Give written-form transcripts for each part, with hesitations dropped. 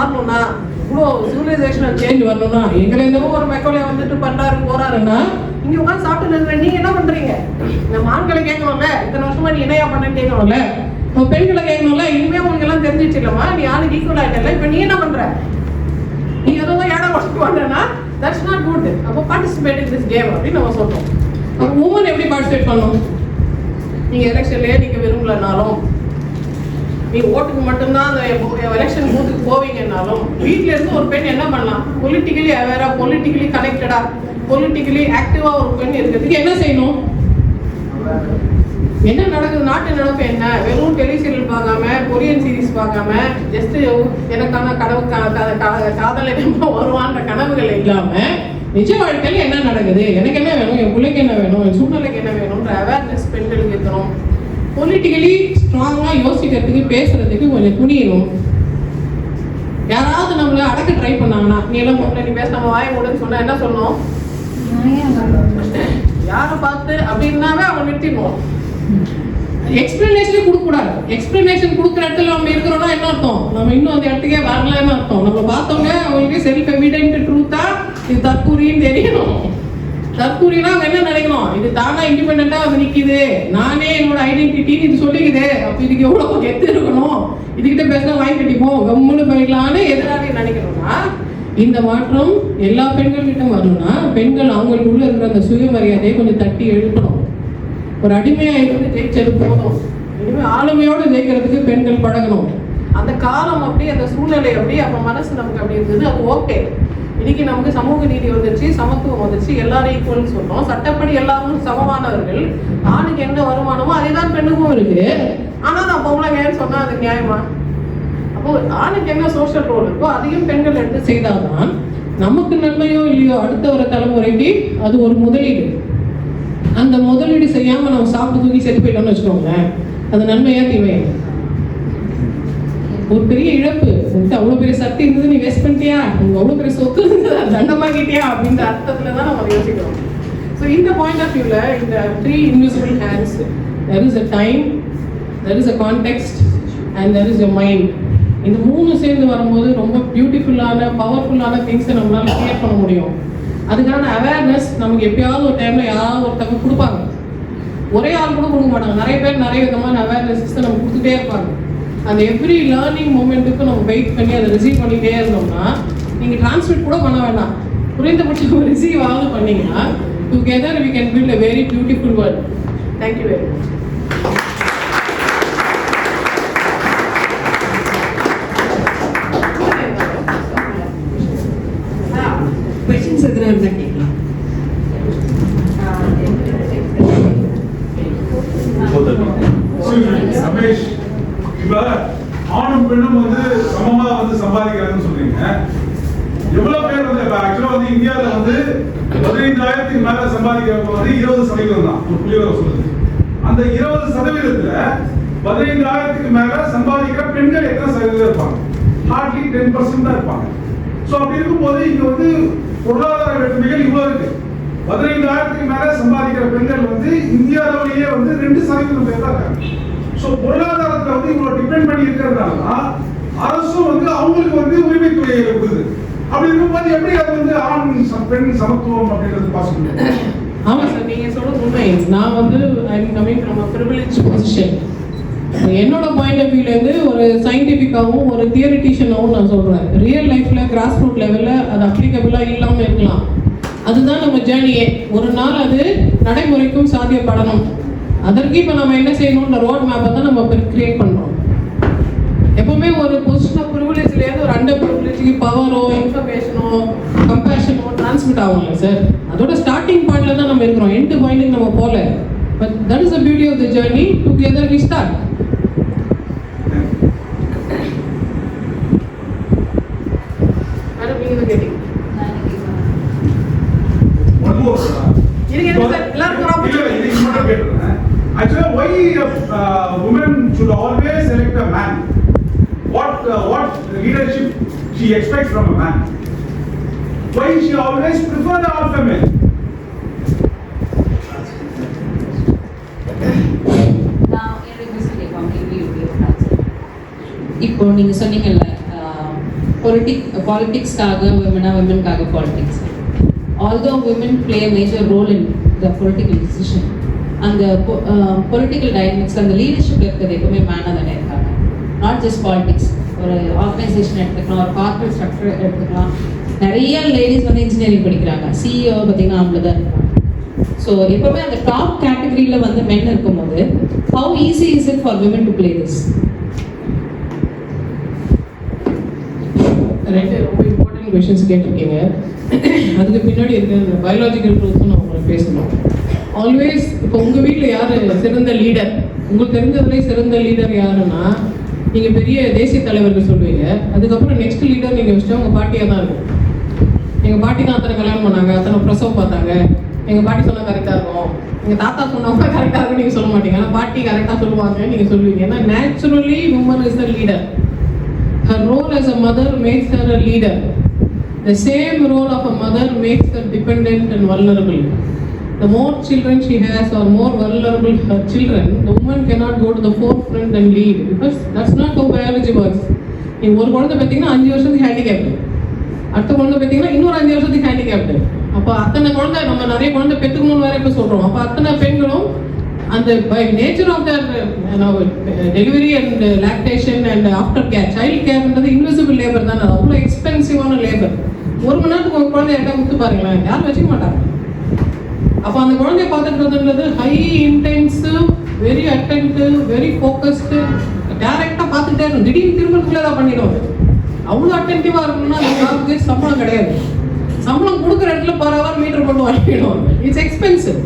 மாறணும்னா, இவ்வளோ civilisational change வரணும்னா, எங்களை என்னவோ ஒரு மெக்கோலே வந்துட்டு பண்றாரு போறாருன்னா, இங்க உட்காந்து சாப்பிட்டு இருக்கிற நீங்க என்ன பண்றீங்க? இந்த ஆண்களை கேட்கணும்ல, இத்தனை வருஷமா நீ என்னையா பண்ணேன்னு கேட்கணும்ல, இப்போ பெண்களை கேட்கணும்ல, இனிமே உங்களுக்கு எல்லாம் தெரிஞ்சிச்சு இல்லம்மா, நீ ஆளுக்கு ஈக்குவல் ஆயிட்டல, இப்போ நீ என்ன பண்ற? நீ ஏதோ ஏடா ஒர்க் பண்றேன்னா தட்ஸ் நாட் குட். அப்போ பார்ட்டிசிபேட் இன் திஸ் கேம் அப்படின்னு நம்ம சொல்றோம். அப்போ உமன் எப்படி பார்ட்டிசிபேட் பண்ணணும்? நீங்க எலெக்ஷன்லயே நீங்க விரும்பலனாலும், நீங்க ஓட்டுக்கு மட்டும்தான் அந்த எலெக்ஷன் பூத்துக்கு போவீங்கன்னாலும், வீட்டுல இருந்து ஒரு பெண் என்ன பண்ணலாம்? பொலிட்டிக்கலி அவேரா, பொலிட்டிக்கலி கனெக்டடா, பொலிட்டிக்கலி ஆக்டிவா ஒரு பெண் இருக்கிறதுக்கு என்ன செய்யணும்? என்ன நடக்குது, நாட்டு நடப்பு என்ன? வெறும் டெலிசீரியல் பார்க்காம, கொரியன் சீரிஸ் பார்க்காம, ஜஸ்ட் எனக்கான கனவு காதல் என்னமோ வருவான்ற கனவுகள் இல்லாம, நிஜ வாழ்க்கையில் என்ன நடக்குது, எனக்கு என்ன வேணும், என் பிள்ளைக்கு என்ன வேணும், என் சூழ்நிலைக்கு என்ன வேணும்ன்ற அவேர்னஸ் பெண்களுக்கு இருக்கணும். பொலிட்டிக்கலி ஸ்ட்ராங்கா யோசிக்கிறதுக்கு, பேசுறதுக்கு கொஞ்சம் துணியணும். யாராவது நம்மள அடக்க ட்ரை பண்ணாங்கன்னா, நீ எல்லாம் பொம்பளை, நீ பேசாம வாய மூடுன்னு சொன்னா என்ன சொல்லணும்? யாரை பார்த்து அப்படின்னாவே அவங்க நிறுத்திடுவோம். எக்ஸ்பிளனேஷனே கொடுக்கக்கூடாது. எக்ஸ்பிளனேஷன் கொடுக்குற இடத்துல நம்ம இருக்கிறோம்னா என்ன அர்த்தம்? நம்ம இன்னும் அந்த இடத்துக்கே வரலன்னு அர்த்தம். நம்ம பார்த்தவங்க அவங்களுக்கு செல்ஃப் எவிடென்ட் ட்ரூத்தா இது தற்கூரின்னு தெரியணும். தற்கூரினா அவங்க என்ன நினைக்கணும்? இது தானா இண்டிபெண்டா வந்து நிக்குது, நானே என்னோட ஐடென்டிட்டின்னு இது சொல்லிக்குது, அப்ப இதுக்கு எவ்வளவு கெத்து இருக்கணும், இதுகிட்ட பேசினா வாங்கி கட்டிப்போம், கம்முன்னு போயிடலான்னு எதிராக நினைக்கணும்னா, இந்த மாற்றம் எல்லா பெண்கள் கிட்ட வரணும்னா, பெண்கள் அவங்களுக்குள்ள இருக்கிற அந்த சுயமரியாதையை கொஞ்சம் தட்டி எழுப்பணும். ஒரு அடிமையா இருந்து ஜெயிச்சது போதும், இனிமே ஆளுமையோடு ஜெயிக்கிறதுக்கு பெண்கள் பழகணும். அந்த காலம் அப்படி, அந்த சூழ்நிலை அப்படி, அப்ப மனசு நமக்கு அப்படி இருந்தது, அது ஓகே. இன்னைக்கு நமக்கு சமூக நீதி வந்துருச்சு, சமத்துவம் வந்துருச்சு, எல்லாரும் ஈக்குவல்னு சொல்றோம், சட்டப்படி எல்லாரும் சமமானவர்கள், ஆணுக்கு என்ன வருமானமோ அதேதான் பெண்ணுக்கும் இருக்கு. ஆனா நான் பொம்பளைங்கன்னு சொன்னா அது நியாயமா? அப்போ ஆணுக்கு என்ன சோஷியல் ரோல் இருக்கோ அதையும் பெண்கள் எடுத்து செய்தால்தான் நமக்கு நன்மையோ இல்லையோ அடுத்த ஒரு தலைமுறைக்கு அது ஒரு முதலீடு. அந்த முதலீடு செய்யாம நம்ம சாப்பிட்டு தூக்கி செத்து போயிட்டோம்னு வச்சுக்கோங்களேன், அது நன்மையா தீமையா? ஒரு பெரிய இழப்பு. உனக்கு அவ்வளவு பெரிய சக்தி இருந்தது, நீ வேஸ்ட் பண்ணிட்டியா, உங்க அவ்வளவு பெரிய சொத்து இருந்தது தண்டமாக்கிட்டியா அப்படின்ற அர்த்தத்துல தான் நம்ம யோசிக்கிறோம். ஸோ இந்த பாயிண்ட் ஆஃப் வியூல இந்த 3 invisible hands, there is a time, there is a context and there is a mind. இந்த 3 சேர்ந்து வரும்போது ரொம்ப பியூட்டிஃபுல்லான பவர்ஃபுல்லான திங்ஸை நம்மளால கிரியேட் பண்ண முடியும். அதுக்கான அவேர்னஸ் நமக்கு எப்பயாவது ஒரு டைம்ல யாராவது ஒருத்தவங்க கொடுப்பாங்க. ஒரே ஆள் கூட கொடுக்க மாட்டாங்க, நிறைய பேர் நிறைய விதமான அவேர்னஸ் நம்ம கொடுத்துட்டே இருப்பாங்க. அந்த எவ்ரி லேர்னிங் மூமெண்ட்டுக்கு நம்ம வெயிட் பண்ணி அதை ரிசீவ் பண்ணிகிட்டே இருந்தோம்னா, நீங்கள் டிரான்ஸ்மிட் கூட பண்ண வேண்டாம், குறைந்தபட்சம் ரிசீவ் ஆகுது பண்ணீங்கன்னா, together we can build a very beautiful world. Thank you very much. Questions எதுனா இருந்தா கேட்கலாம். ரமேஷ், இப்ப ஆணும் பெண்ணும் வந்து சமமா வந்து சம்பாதிக்கிறாங்கன்னு சொல்றீங்க. எவ்வளவு பேர் வந்து ஆக்சுவலா வந்து இந்தியாவில் வந்து 15,000க்கு மேல சம்பாதிக்கிறவங்க வந்து 20% தான் ஒரு புள்ளிவிவரம் சொல்லுது. அந்த 20%த்துல 15,000க்கு மேல சம்பாதிக்கிற பெண்கள் எத்தனை சதவீதம் இருப்பாங்க? ஹார்ட்லி 10% தான் இருப்பாங்க. ஸோ அப்படி இருக்கும்போது இங்க வந்து பொருளாதார வேற்றுமைகள் இவ்வளவு இருக்கு. 15,000க்கு மேல சம்பாதிக்கிற பெண்கள் வந்து இந்திய அளவிலேயே வந்து 2% பேர் தான் இருக்காங்க. ஸோ பொருளாதாரத்தை வந்து இவ்வளவு டிபெண்ட் பண்ணி இருக்கிறதுனால அரசும் வந்து அவங்களுக்கு வந்து உரிமைத்துறையை கொடுக்குது. அப்படி இருக்கும்போது எப்படி அது வந்து ஆண் பெண் சமத்துவம் அப்படின்றது பாசிபிள்? ஆமா சார், நீங்க சொல்றது உண்மை. நான் வந்து I am coming from a privileged position. என்னோட பாயிண்ட் ஆஃப் வியூல இருந்து ஒரு சயின்டிஃபிக்காகவும் ஒரு தியரிட்டிஷியனாகவும் நான் சொல்றேன். ரியல் லைஃப்ல கிராஸ் ரூட் லெவல்ல அது அப்ளிகபிளா இல்லாம இருக்கலாம். அதுதான் நம்ம ஜேர்னியே. ஒரு நாள் அது நடைமுறைக்கும் சாத்தியப்படணும். அதற்கு இப்போ நம்ம என்ன செய்யணும்ன்ற ரோட் மேப்பை தான் நம்ம கிரியேட் பண்ணுறோம். எப்பவுமே ஒரு பொசிஷன் ஆஃப் ப்ரிவிலேஜ்லேருந்து ஒரு அண்டர் ப்ரிவிலேஜுக்கு பவரோ இன்ஃபர்மேஷனோ கம்பேஷனோ டிரான்ஸ்மிட் ஆகும்ல சார், அதோட ஸ்டார்டிங் பாயிண்ட்ல தான் நம்ம இருக்கிறோம், எண்டு பாயிண்ட்டுக்கு நம்ம போகல. But that is the beauty of the journey. Together we start. Madam நீங்கள் கேட்டீங்க. Actually, why women should always select a man? What leadership she expects from a man? Why she always prefer the alpha male? இப்போ நீங்க சொன்னீங்கல்ல பாலிடிக்ஸ்க்காக விமனுக்காக politics. Although women play a major role in the political decision, அந்த political dynamics அந்த leadership இருக்கிறது எப்பவுமே மேனாக தானே இருக்காங்க. Not just politics, ஒரு ஆர்கனைசேஷன் எடுத்துக்கலாம், ஒரு கார்பரேட் ஸ்ட்ரக்சர் எடுத்துக்கலாம். நிறைய லேடிஸ் வந்து இன்ஜினியரிங் படிக்கிறாங்க, சிஇஓ பார்த்தீங்கன்னா அவங்கள தான் இருக்காங்க. ஸோ எப்பவுமே அந்த டாப் கேட்டகரியில் வந்து மென் இருக்கும்போது how easy is it for women to play this? ரெண்டு ரொம்ப இம்பார்ட்டன்ட் கொஷின்ஸ் கேட்டிருக்கீங்க. அதுக்கு பின்னாடி இருக்கிற இந்த பயாலஜிக்கல் ட்ரூத்ஸும் நான் உங்களுக்கு பேசணும். ஆல்வேஸ் இப்போ உங்கள் வீட்டில் யார் சிறந்த லீடர், உங்களுக்கு தெரிஞ்சதுலேயே சிறந்த லீடர் யாருன்னா நீங்கள் பெரிய தேசிய தலைவர்கள் சொல்லுவீங்க. அதுக்கப்புறம் நெக்ஸ்ட் லீடர் நீங்கள் வச்சுட்டா உங்கள் பாட்டியாக தான் இருக்கும். எங்கள் பாட்டி தான் அத்தனை கல்யாணம் பண்ணாங்க, அத்தனை பிரசவம் பார்த்தாங்க, எங்கள் பாட்டி சொன்னால் கரெக்டாக இருக்கும், எங்கள் தாத்தா சொன்னவங்க கரெக்டாக இருக்கும் நீங்கள் சொல்ல மாட்டீங்க. ஆனால் பாட்டி கரெக்டாக சொல்லுவாங்க நீங்கள் சொல்லுவீங்க. ஏன்னா naturally woman is the leader. Her role as a mother makes her a leader. The same role of a mother makes her dependent and vulnerable. The more children she has or more vulnerable her children, the woman cannot go to the forefront and lead, because that's not how biology works. நீங்கள் ஒரு குழந்தை பார்த்தீங்கன்னா 5 வருஷத்துக்கு handicapped, அடுத்த குழந்தை பார்த்தீங்கன்னா இன்னொரு 5 வருஷத்துக்கு ஹேண்டிகேப்டு. அப்போ அத்தனை குழந்தை, நம்ம நிறைய குழந்தை பெற்றுக்கணும்னு வேற இப்போ சொல்கிறோம். அப்போ அத்தனை பெண்களும் அந்த by nature of their delivery and lactation and after care, child கேர்ன்றது இன்விசிபிள் லேபர் தானே, அது அவ்வளோ எக்ஸ்பென்சிவான லேபர். 1 மணி நேரத்துக்கு ஒரு குழந்தை யார்ட்டா கொடுத்து பாருங்களேன், யாரும் வச்சுக்க மாட்டாங்க. அப்போ அந்த குழந்தைய பார்த்துக்கிறதுன்றது high intensive, very attentive, very focused, டேரெக்டாக பார்த்துக்கிட்டே இருக்கும். திடீர்னு திரும்பத்துக்குள்ளே தான் பண்ணிடுவாங்க. அவ்வளோ அட்டென்டிவாக இருக்கணும்னா அந்த ஜாபுக்கு சம்பளம் கிடையாது. சம்பளம் கொடுக்குற இடத்துல பரவாயில்ல மீட்டர் போட்டு வாங்கிடுவாங்க. It's expensive.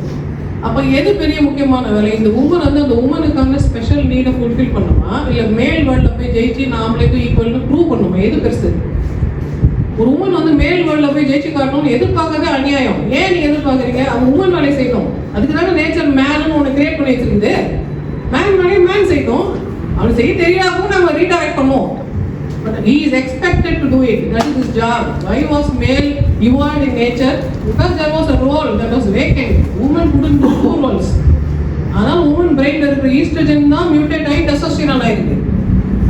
அப்போ எது பெரிய முக்கியமான வேலை? இந்த உமன் வந்து அந்த உமனுக்கான ஸ்பெஷல் நீடை ஃபுல்ஃபில் பண்ணுமா, இல்லை மேல் வேர்ல்டில் போய் ஜெயிச்சு நாமளுக்கும் ஈக்குவல்னு ப்ரூவ் பண்ணுமா? எது பெருசு? ஒரு உமன் வந்து மேல் வேர்ல்டில் போய் ஜெயிச்சு காட்டணும்னு எதிர்பார்க்கறதே அநியாயம். ஏன் நீ எதிர்பார்க்குறீங்க? அவங்க உமன் வேலையை செய்யணும். அதுக்கு தானே நேச்சர் மேனுன்னு ஒன்று கிரியேட் பண்ணி வச்சிருக்குது. மேன் வேலையை மேன் செய்யணும். அவனுக்கு செய்ய தெரியாதவும் நம்ம ரீடைரக்ட் பண்ணுவோம். But he is expected to do it. That is his job. Why was male evolved in nature? Because there was a role that was vacant. Women couldn't do 2 roles. ஆனால் woman brain இருக்கிற oestrogen தான் mutate ஆகி testosterone ஆயிருக்கு.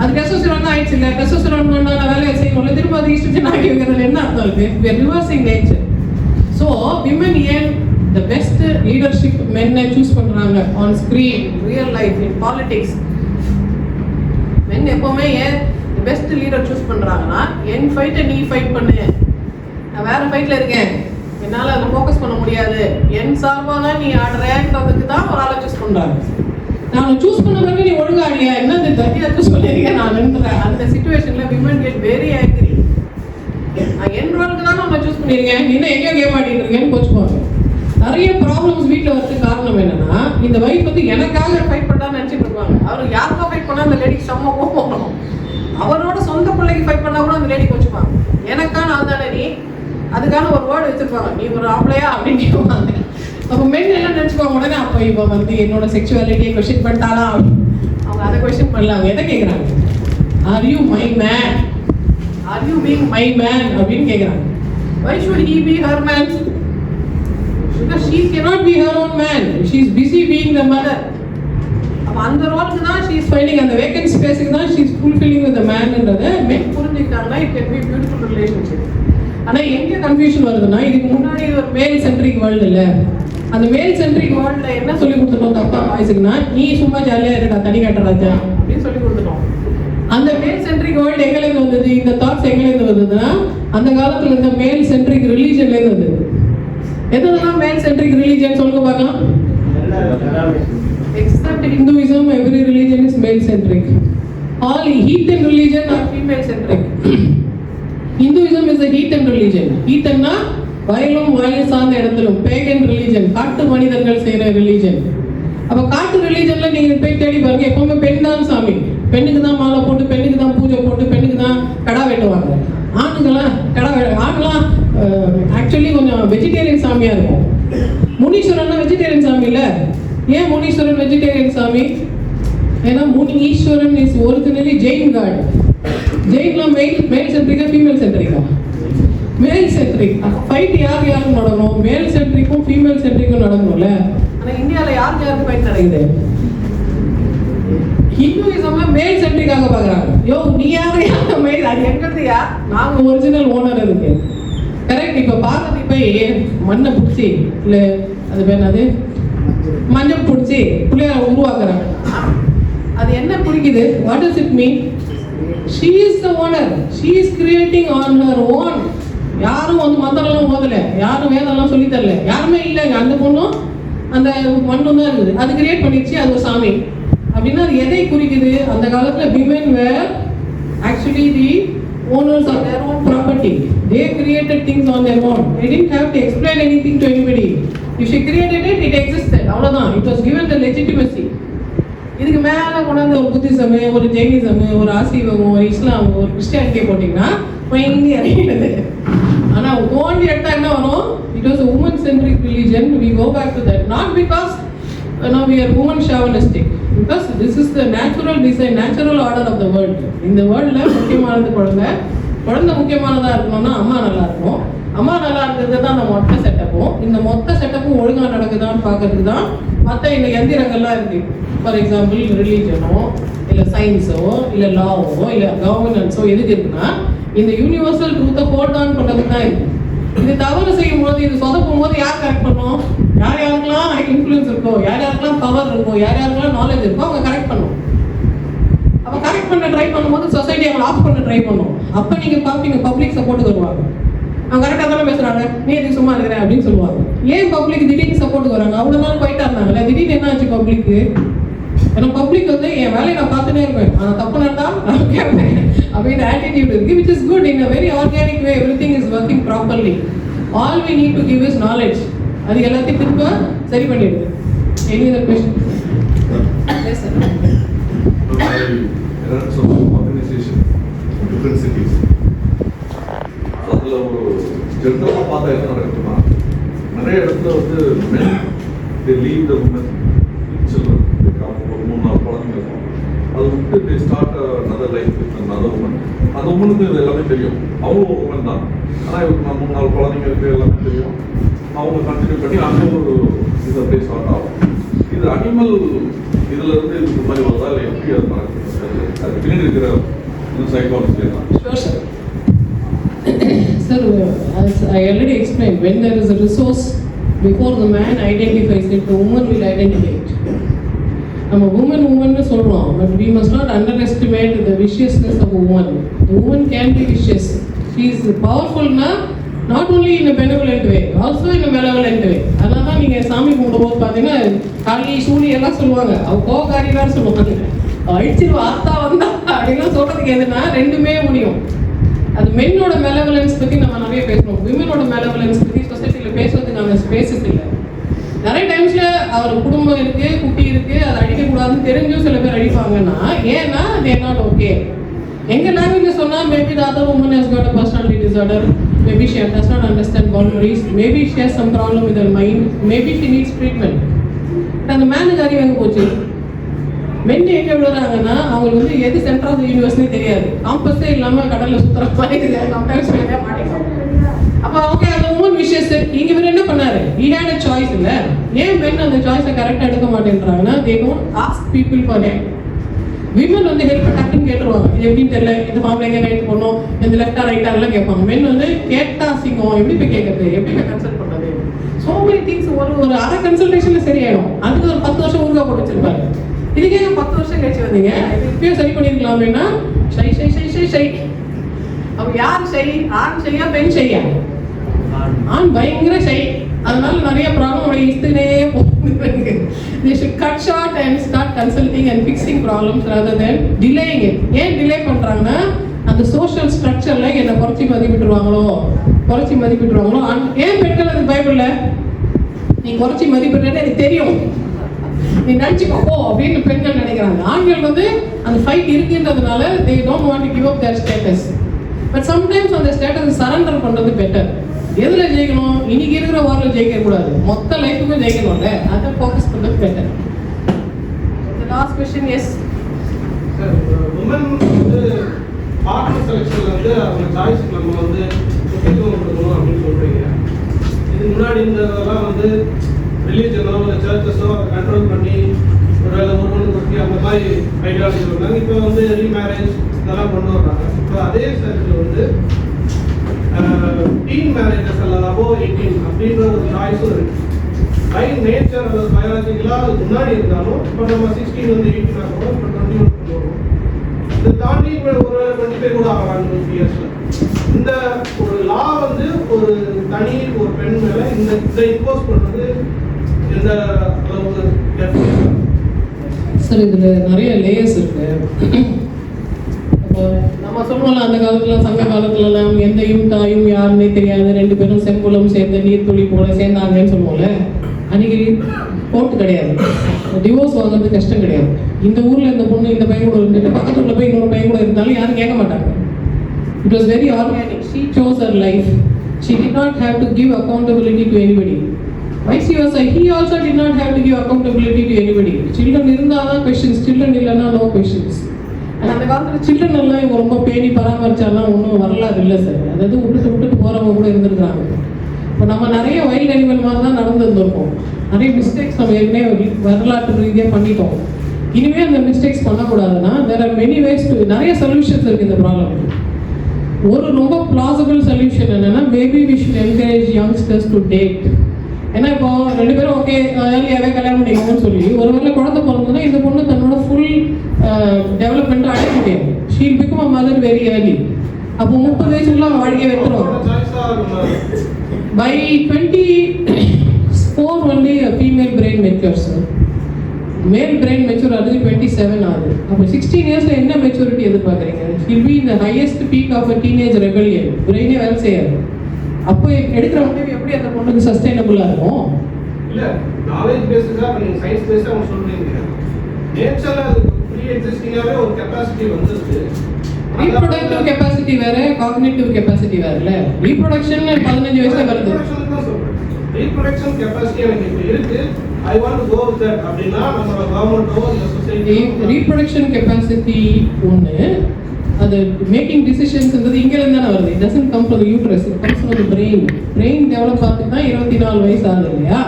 அது testosterone தான் ஆயிடுச்சு இல்லை, testosterone பண்ணால் வேலையை செய்யணும், திரும்ப அது ஈஸ்ட்ரோஜன் ஆகி வைக்கிறதுல என்ன அர்த்தம் இருக்கு? We are reversing nature. So women ஏன் the best leadership men choose பண்றாங்க on screen, real life, in politics? men எப்பவுமே ஏன் பெஸ்ட் லீடர் சூஸ் பண்றாங்கன்னா, என் ஃபைட்டை நீ ஃபைட் பண்ணு, நான் வேற ஃபைட்ல இருக்கேன், என்னால் அதில் ஃபோக்கஸ் பண்ண முடியாது, என் சார்பாக தான் நீ ஆடுறேன்றதுக்கு தான் ஒரு ஆளை சூஸ் பண்றாங்க. நான் சூஸ் பண்ண பிறகு நீ ஒழுங்கா இல்லையா, என்ன இந்த தட்டியாச்சும் சொல்லியிருக்கேன் நான் நின்றுறேன். அந்த சிச்சுவேஷன்ல விமன் கெட் வெரி ஆங்கிரி. நான் என் ரோலுக்கு தான் நம்ம சூஸ் பண்ணியிருக்கேன், நீ என்ன எங்கேயோ கேம் ஆடிட்டு இருக்கேன்னு கோச்சுக்குவாங்க. நிறைய ப்ராப்ளம்ஸ் வீட்டில் வரதுக்கு காரணம் என்னன்னா, இந்த வைஃப் வந்து எனக்காக ஃபைட் பண்ணான்னு நினச்சிட்டு இருப்பாங்க. அவர் யாருக்கா ஃபைட் பண்ணா அந்த லேடிக்கு செம்ம கோபம். அவரோட சொந்த பிள்ளைக்கு ஃபைட் பண்ணா கூட அந்த லேடி வச்சுப்பாங்க. எனக்கான அதுதானே நீ, அதுக்கான ஒரு வேர்டு வச்சிருப்பாங்க, நீ ஒரு ஆம்பளையா அப்படின்னு கேட்பாங்க. அப்போ மென் என்ன நினச்சிப்பாங்க உடனே, அப்போ இப்போ வந்து என்னோட செக்ஷுவாலிட்டியை கொஸ்டின் பண்ணிட்டாளா? அவங்க அதை கொஸ்டின் பண்ணல. அவங்க எதை கேட்குறாங்க? Are you my man, are you being my man அப்படின்னு கேட்குறாங்க. Why should he be her man? Because she cannot be her own man. She is busy being the mother. அப்ப அந்த ரோலுக்கு தான் she is finding, அந்த vacant ஸ்பேஸ்க்கு தான் she is fulfilling with the man என்றதை மென் புரிஞ்சுக்கிட்டாங்கன்னா it can be a beautiful relationship. ஆனால் எங்கே confusion வருதுன்னா, இதுக்கு முன்னாடி ஒரு மேல் சென்ட்ரிக் வேர்ல்டு இல்லை, அந்த மேல் சென்ட்ரிக் வேர்ல்டில் என்ன சொல்லி கொடுத்துட்டோம் தப்பா வாய்ஸுக்குன்னா, நீ சும்மா ஜாலியாக இருக்கா தனி கட்டுறாச்சா அப்படின்னு சொல்லி கொடுத்துட்டோம். அந்த மேல் சென்ட்ரிக் வேர்ல்டு எங்கேருந்து வந்தது? இந்த தாட்ஸ் எங்கேருந்து வந்ததுன்னா, அந்த காலத்தில் இருந்த மேல் சென்ட்ரிக் ரிலீஜன்லேருந்து வந்தது. எதெல்லாம் மேல் சென்ட்ரிக் ரிலீஜன் சொல்லுங்க பார்க்கலாம். Except Hinduism, every religion is male centric. All heathen religion are female centric. Hinduism is a heathen religion. Heathenna வயலும் வயல் சார்ந்த இடத்திலும் பேகன் ரிலீஜன், காட்டு மனிதர்கள் செய்கிற ரிலீஜன். அப்போ காட்டு ரிலீஜன்ல நீங்க போய் தேடி பாருங்க, எப்பவுமே பெண் தான் சாமி, பெண்ணுக்கு தான் மாலை போட்டு, பெண்ணுக்கு தான் பூஜை போட்டு, பெண்ணுக்கு தான் கடா வெட்டுவாங்க. ஆணுங்களாம் ஆணுலாம் ஆக்சுவலி கொஞ்சம் வெஜிடேரியன் சாமியா இருக்கும். முனீஸ்வரன்னா வெஜிடேரியன் சாமி இல்லை. ஏன் முனீஸ்வரன் வெஜிடேரியன் சாமி? ஏன்னா Muneeswaran is originally Jain god. ஜெயின்லாம் மேல் சென்ட்ரிக்கா ஃபீமேல் சென்ட்ரிக்கா? மேல் சென்ட்ரிக். ஃபைட் யாருக்கு நடக்கணும்? மேல் சென்ட்ரிக்கும் ஃபீமேல் சென்ட்ரிக்கும் நடக்கணும்ல. ஆனால் இந்தியாவில் யாருக்கு ஃபைட் நடக்குது? ஹிந்துவிசம் மேல் சென்ட்ரிக்காக பார்க்குறாங்க. யோ நீ யாரு மேல், அது எங்கிறதுயா, நாங்கள் ஒரிஜினல் ஓனர் இருக்கு. கரெக்ட். இப்போ பார்க்கறது இப்போ மண்ணை பிடிச்சி இல்லை அது பேர் அது மஞ்சள் பிடிச்சி பிள்ளையார உருவாக்குறாங்க. அது என்ன குறிக்குது? What does it mean? She is the owner, she is creating on her own. யாரும் வந்து மந்திரம்லாம் ஓதல, யாரும் வேதம்லாம் சொல்லி தரல, யாருமே இல்லைங்க. அந்த பொண்ணும் அந்த மண்ணும் தான் இருக்குது. அது கிரியேட் பண்ணிடுச்சு, அது ஒரு சாமி. அப்படின்னா அது எதை குறிக்குது? அந்த காலத்தில் women were actually the owners of their own property. They created things on their own. They didn't have to explain anything to anybody. If she created it, it existed. அவ்வளோதான். It was given the legitimacy. இதுக்கு மேலே கொண்டாந்து ஒரு Buddhism, ஒரு Jainism, ஒரு ஆசீவம், ஒரு இஸ்லாம், ஒரு கிறிஸ்டியானிட்டியை போட்டிங்கன்னா பயங்கர இறங்கிடுது. ஆனால் ஓண்டி எடுத்தால் என்ன வரும்? It was a woman-centric religion. We go back to that. Not because now we are woman chauvinistic. Because this is the natural design, natural order of the world. இந்த வேர்ல்டில் முக்கியமானது குழந்தை முக்கியமானதாக இருக்கணும்னா அம்மா நல்லா இருக்கும். அம்மா நல்லா இருக்கிறது தான் அந்த மொத்த செட்டப்பும். இந்த மொத்த செட்டப்பும் ஒழுங்காக நடக்குதான்னு பார்க்கறதுக்கு தான் மற்ற இந்த எந்திரங்கள்லாம் இருக்குது. ஃபார் எக்ஸாம்பிள் ரிலீஜனோ இல்லை சயின்ஸோ இல்லை லாவோ இல்லை கவர்னன்ஸோ எதுக்கு இருக்குன்னா இந்த யூனிவர்சல் ட்ரூத்தை ஹோல்ட் ஆன் பண்ணுறதுக்கு தான் இருக்குது. இது தவறு செய்யும் போது, இது சொதப்பும் போது யார் கரெக்ட் பண்ணும்? யார் யாருக்கெல்லாம் இன்ஃப்ளூயன்ஸ் இருக்கோ, யார் யாருக்கெல்லாம் பவர் இருக்கோ, யார் யாருக்கெல்லாம் நாலேஜ் இருக்கோ அவங்க கரெக்ட் பண்ணும். அப்போ கரெக்ட் பண்ண ட்ரை பண்ணும்போது சொசைட்டி அவங்க ஆஃப் பண்ண ட்ரை பண்ணும். அப்போ நீங்கள் பார்ப்பீங்க பப்ளிக் சப்போர்ட்டுக்கு வருவாங்க. அவங்க கரெக்டாக தானே பேசுகிறாங்க, நீ எதுக்கு சும்மா இருக்கிறேன் அப்படின்னு சொல்லுவாங்க. ஏன் பப்ளிக் திடீர்னு சப்போர்ட்டுக்கு வராங்க? அவ்வளோ நாள் போயிட்டா இருந்தாங்கல்ல, திடீர்னு என்ன ஆச்சு பப்ளிக்கு? ஏன்னா பப்ளிக் வந்து என் வேலையை நான் பார்த்துட்டே இருப்பேன், ஆனால் தப்பு நடந்தா நான் கேட்பேன் அப்படின்ற ஆட்டிடியூட் இருக்கு, which is good in a very organic way. Everything is working properly. All we need to give is knowledge. அது எல்லாத்தையும் திரும்ப சரி பண்ணிடுது. Any other question? Yes sir. Organization, different cities. அதில் ஒரு ஜென்ரலாக பார்த்தா என்ன நடக்குதுன்னா, நிறைய இடத்துல வந்து men they leave the women children. ஒரு 3-4 குழந்தைங்க இருக்கும், அது விட்டு they start another life with another woman. அந்த உமனுக்கு இது எல்லாமே தெரியும், அவங்க ஒரு உமன் தான். ஆனால் இவருக்கு 3-4 குழந்தைங்க இருக்கு, எல்லாமே தெரியும். அவங்க கண்டினியூ பண்ணி அங்கே ஒரு இது அப்படியே ஸ்டார்ட் ஆகும். இது அனிமல் இதுல இருந்து இது மாதிரி வருதா இல்லை எப்படி அது நடக்குது? அது பின்னாடி இருக்கிற சைக்காலஜி தான். Sure sir. Sir, as I already explained, when there is a resource, before the man identifies it, the woman will identify it. நம்ம woman சொல்றோம், but we must not underestimate the viciousness of a woman. The woman can be vicious. She is powerful not only in a benevolent way, also in a malevolent way. அதனால தான் நீங்கள் சாமி கும்பிடும்போது பார்த்தீங்கன்னா காளி சூழி எல்லாம் சொல்லுவாங்க, அவ கோகாரிலாம் சொல்லுவாங்க, அழிச்சிருவா ஆத்தா வந்தா அப்படின்லாம் சொல்றதுக்கு எதுனா ரெண்டுமே முடியும். அது மென்னோட மெலவலன்ஸ் பற்றி நம்ம நிறைய பேசணும், விமனோட மெலவலன்ஸ் பற்றி சொசைட்டியில் பேசுறதுக்கான ஸ்பேசஸ் இல்லை. நிறைய டைம்ஸ்ல அவர் குடும்பம் இருக்கு, குட்டி இருக்கு, அதை அடிக்கக்கூடாதுன்னு தெரிஞ்சும் சில பேர் அடிப்பாங்கன்னா ஏன்னா அது நாட் ஓகே. எங்க லாங்குவேஜ் சொன்னா maybe the other woman has got a personality disorder, maybe she does not understand boundaries, maybe she has some problem with her mind, maybe she needs treatment. அந்த மேனேஜ் அறிவு எங்க போச்சு? மென்னு எங்கே விழுறாங்கன்னா அவங்களுக்கு வந்து எது சென்டர் ஆஃப் த யூனிவர்ஸ்னே தெரியாது, காம்பஸே இல்லாமல் கடலில் சுற்றுற மாதிரி கம்பேரிஸ் பண்ணி மாட்டிக்கலாம். அப்போ ஓகே அந்த மூணு விஷயஸ் இங்கே இவர் என்ன பண்ணாரு? he had a choice இல்லை. ஏன் மென் அந்த சாய்ஸை கரெக்டாக எடுக்க மாட்டேன்றாங்கன்னா they don't ask people for help. Women வந்து ஹெல்ப் டக்குன்னு கேட்டுருவாங்க, இது எப்படின்னு தெரியல, இது மாப்பிள்ளை எங்கே கைட்டு போடணும், இந்த லெஃப்டா ரைட்டாரெல்லாம் கேட்பாங்க. மென் வந்து கேட்டா சிங்கம், எப்படி போய் கேட்கறது, எப்படி போய் கன்சல்ட் பண்ணுறது, ஸோ மெனி திங்ஸ். ஒரு அரை கன்சல்டேஷனில் சரியாயிடும். அதுக்கு ஒரு 10 வருஷம் ஊருகா போட்டு வச்சிருப்பாரு. இதுக்கே 10 வருஷம் கழிச்சு வந்தீங்க, இப்பயும் சரி பண்ணிருக்கலாம் அப்படின்னா shy shy shy shy shy. அப்போ யார் ஷை? ஆண் ஷையா பெண் ஷையா? ஆண் பயங்கர ஷை. அதனால நிறைய ப்ராப்ளம் இஸ்துனே போகுது. They should cut short and start consulting and fixing problems rather than delaying it. ஏன் டிலே பண்றாங்கன்னா அந்த சோஷியல் ஸ்ட்ரக்சர்ல என்ன குறைச்சி மதிப்பிட்டுருவாங்களோ. ஏன் பெண்கள் அது பைபிள்ல நீ குறைச்சி மதிப்பிட்டு எனக்கு தெரியும், நீ நினைச்சுக்கோ அப்படின்னு பெண்கள் நினைக்கிறாங்க. ஆண்கள் வந்து அந்த ஃபைட் இருக்குன்றதுனால they don't want to give up their status. But sometimes அந்த ஸ்டேட்டஸ் சரண்டர் பண்றது பெட்டர். எதுல ஜெயிக்கணும்? இன்னைக்கு இருக்கிற வாரில் ஜெயிக்க கூடாது, மொத்த லைஃபுமே ஜெயிக்கணும்ல, அதை ஃபோக்கஸ் பண்றது better. Last question. Yes sir, woman வந்து பார்ட்னர் செலெக்ஷன்ல வந்து அவங்க சாய்ஸ்க்கு நம்ம வந்து முக்கியத்துவம் கொடுக்கணும் அப்படின்னு சொல்றீங்க. இதுக்கு முன்னாடி இருந்ததெல்லாம் வந்து ரிலீஜனோ இல்லை சர்ச்சஸோ அதை கண்ட்ரோல் பண்ணி ஒருவேளை ஒருவனுக்கு ஒருத்தி அந்த மாதிரி ஐடியாலஜி வந்தாங்க. இப்போ வந்து ரீமேரேஜ் இதெல்லாம் கொண்டு வர்றாங்க. இப்போ அதே சர்க்கிள் வந்து டீன் மேரேஜஸ் அல்லது அபோவ் 18 அப்படின்ற ஒரு சாய்ஸும் இருக்கு. பை நேச்சர் அல்லது பயாலஜிக்கலாக அது முன்னாடி இருந்தாலும் இப்போ நம்ம 16 வந்து 18 ஆகிறோம், இப்போ 21 கொண்டு வரோம். இதை தாண்டி இப்போ ஒரு 25 கூட ஆகலாம் 20 இயர்ஸில். இந்த ஒரு லா வந்து ஒரு தனி ஒரு பெண் மேலே இதை இம்போஸ் பண்ணுறது எந்த அளவுக்கு சார் இதில் நிறைய லேயர்ஸ் இருக்கு. இப்போ நம்ம சொல்லுவோம்ல, அந்த காலத்துல சங்க காலத்துலலாம் எந்தையும் தாயும் யாருன்னே தெரியாது, 2 பேரும் செம்புலம் சேர்ந்து நீர்த்துளி போல சேர்ந்தாங்கன்னு சொல்லுவோம்ல. அன்னைக்கு கோர்ட்டு கிடையாது, டிவோர்ஸ் வாங்குறது கஷ்டம் கிடையாது. இந்த ஊர்ல இந்த பொண்ணு இந்த பையன் கூட இருந்துட்டு பக்கத்து ஊர்ல போய் இன்னொரு பையன் கூட இருந்தாலும் யாரும் கேட்க மாட்டாங்க. It was very organic. She chose her life. She did not have to give accountability to anybody. Vice versa, he also did not have to give accountability to anybody. Children இருந்தாதான் questions, children இல்லைன்னா no questions. அந்த காலத்தில் children எல்லாம் இவங்க ரொம்ப பேணி பராமரிச்சாலாம் ஒன்றும் வரலாறு இல்லை சார். அதாவது விட்டுட்டு போகிறவங்க கூட இருந்திருக்காங்க. இப்போ நம்ம நிறைய வைல்ட் அனிமல் மாதிரி தான் நடந்து இருந்திருக்கோம். நிறைய மிஸ்டேக்ஸ் நம்ம ஏற்கனவே வரலாற்று ரீதியாக பண்ணிட்டோம். இனிமேல் அந்த மிஸ்டேக்ஸ் பண்ணக்கூடாதுன்னா there are many ways to, நிறைய சொல்யூஷன்ஸ் இருக்குது இந்த ப்ராப்ளம். ஒரு ரொம்ப பிளாசிபிள் சொல்யூஷன் என்னன்னா, maybe we should encourage youngsters to date. ஏன்னா இப்போ 2 பேரும் ஓகே ஏர்லியாகவே கல்யாணம் பண்ணிக்கணும்னு சொல்லி ஒருவேளை குழந்தை பிறந்ததுன்னா இந்த பொண்ணு தன்னோட ஃபுல் டெவலப்மெண்ட்டை அடைய முடியாது. She'll become a mother very early. அப்போ 30 வயசுக்குள்ள வாழ்க்கையை வைக்கிறோம். By 24 only a female brain matures. Male brain mature ஆகுது 27 ஆகுது. அப்போ 16 இயர்ஸ்ல என்ன மெச்சூரிட்டி எதிர்பார்க்குறீங்க? ஷீல் பி இந்த highest peak of a teenage rebellion. பிரெயினே வேலை செய்யாது. அப்போ எடுக்கிற முடிவு எப்படி அந்த பொண்ணுக்கு சஸ்டைனபிளா இருக்கும்? இல்ல நாலேஜ் பேஸ்டா நீங்க சயின்ஸ் பேஸ்டா அவங்க சொல்றீங்க. நேச்சர்ல அது ப்ரீ எக்ஸிஸ்டிங்காவே ஒரு கெபாசிட்டி வந்துருக்கு. ரீப்ரொடக்டிவ் கெபாசிட்டி வேற, காக்னிட்டிவ் கெபாசிட்டி வேறல. ரீப்ரொடக்ஷன் 15 வயசுல வருது. ரீப்ரொடக்ஷன் கெபாசிட்டி எனக்கு இப்போ இருக்கு. I want to go with that அப்படினா நம்ம கவர்மெண்ட்டோ இல்ல சொசைட்டி ரீப்ரொடக்ஷன் கெபாசிட்டி ஒன்னு, அது மேக்கிங் டிசிஷன்ஸ்ன்றது இங்கேருந்து தானே வருது. It doesn't come from the uterus, it comes from the brain. Brain develop ஆகுது தான் 24 வயசு ஆகுது இல்லையா?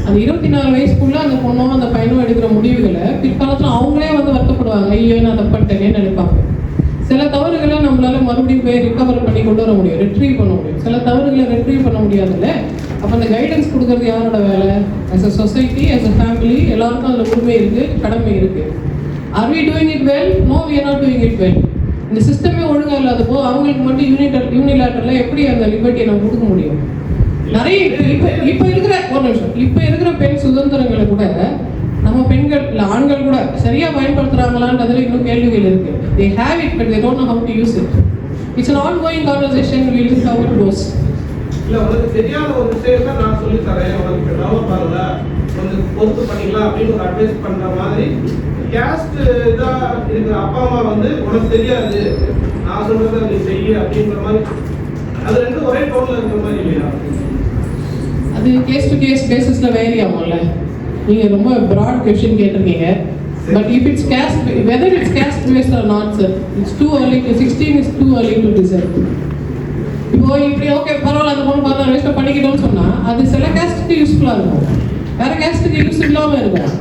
அந்த 24 வயசுக்குள்ள அந்த பொண்ணோ அந்த பையனோ எடுக்கிற முடிவுகளை பிற்காலத்தில் அவங்களே வந்து வருத்தப்படுவாங்க. ஐயோ நான் தப்பட்டேன்னு நினைப்பாங்க. சில தவறுகளை நம்மளால மறுபடியும் போய் ரிகவர் பண்ணி கொண்டு வர முடியும், ரெட்ரீவ் பண்ண முடியும். சில தவறுகளை ரெட்ரீவ் பண்ண முடியாதுல்ல. அப்போ அந்த கைடன்ஸ் கொடுக்கறது யாரோட வேலை? As a society, as a family, எல்லாருக்கும் அதில் உரிமை இருக்கு, கடமை இருக்கு. Are we doing it well? No, we are not doing it well. இந்த சிஸ்டமே ஒழுங்காக இல்லாத போது அவங்களுக்கு மட்டும் யூனிலேட்டரில் எப்படி அந்த லிபர்ட்டியை நம்ம கொடுக்க முடியும்? நிறைய இப்போ இருக்கிற ஒரு நிமிஷம், இப்போ இருக்கிற பெண் சுதந்திரங்களை கூட நம்ம பெண்கள் இல்லை ஆண்கள் கூட சரியா பயன்படுத்துறாங்களான்றதுல இன்னும் கேள்விகள் இருக்கு. They have it, but they don't know how to use it. It's an ongoing conversation. We'll see how it goes. இல்ல உங்களுக்கு தெரியாத ஒரு விஷயத்தை நான் சொல்லி தரேன், உங்களுக்கு டெவலப் ஆகல, கொஞ்சம் பொறுத்து பண்ணிக்கலாம் அப்படின்னு ஒரு அட்வைஸ் பண்ற மாதிரி கேஸ்ட் இதா இருக்கிற அப்பா அம்மா வந்து உனக்கு தெரியாது, நான் சொல்றதை நீ செய்ய அப்படின்ற மாதிரி அது ரெண்டும் ஒரே டோன்ல இருக்கிற மாதிரி இல்லையா? அது கேஸ் டு கேஸ் பேசிஸ்ல வேரி ஆகும்ல. நீங்க ரொம்ப பிராட் கொஸ்டின் கேட்டிருக்கீங்க. But if it's caste, whether it's caste based or not, sir, it's too early to 16 is too early to decide. இப்போ இப்படி ஓகே பரவாயில்ல அந்த பொண்ணு 16 வயசுல பண்ணிக்கிட்டோம்னு சொன்னா அது சில கேஸ்ட்டுக்கு யூஸ்ஃபுல்லா இருக்கும், வேற கேஸ்ட்டுக்கு யூஸ் இல்லாம இருக்கும்.